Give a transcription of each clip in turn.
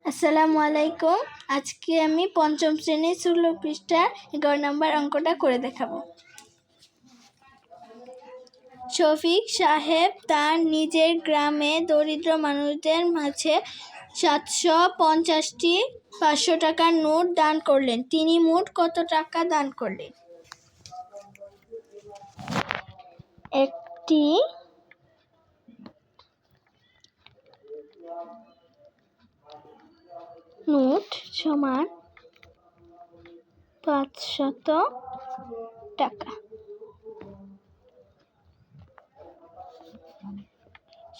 আসসালামু আলাইকুম। আজকে আমি পঞ্চম শ্রেণীর ১৬ পৃষ্ঠার ১১ নম্বর অঙ্কটা করে দেখাবো। শফিক সাহেব তার নিজের গ্রামে দরিদ্র মানুষদের মাঝে ৭৫০টি ৫০০ টাকার নোট দান করলেন। তিনি মোট কত টাকা দান করলেন? একটি নোট সমান ৫০০ টাকা।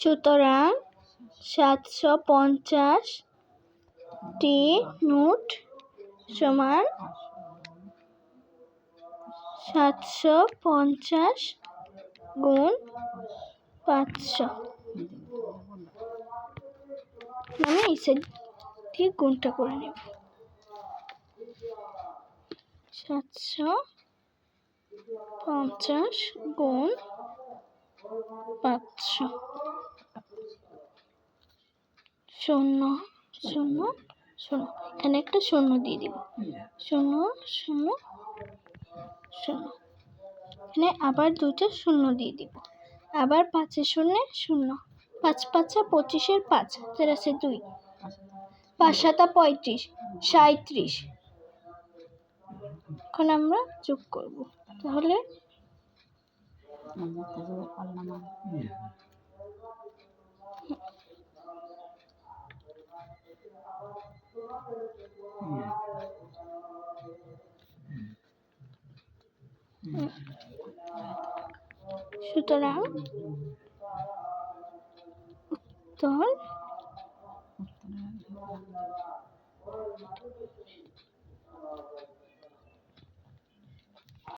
সুতরাং ৭৫০টি নোট সমান ৭৫০ গুণ ৫০০। আমি এই সাইড দিয়ে গুণটা করে নেব। ৭৫০ গুণ ৫০০ শূন্য শূন্য শূন্য, এখানে একটা শূন্য দিয়ে দিব। শূন্য শূন্য শূন্য, এখানে আবার দুটো শূন্য দিয়ে দিব। আবার ৫-এর শূন্যে শূন্য, ৫ ৫ ২৫-এর ৫, তার আছে ২, ৫ ৭ ৩৫, ৩৭। এখন আমরা যোগ করব, তাহলে সুতরাং উত্তর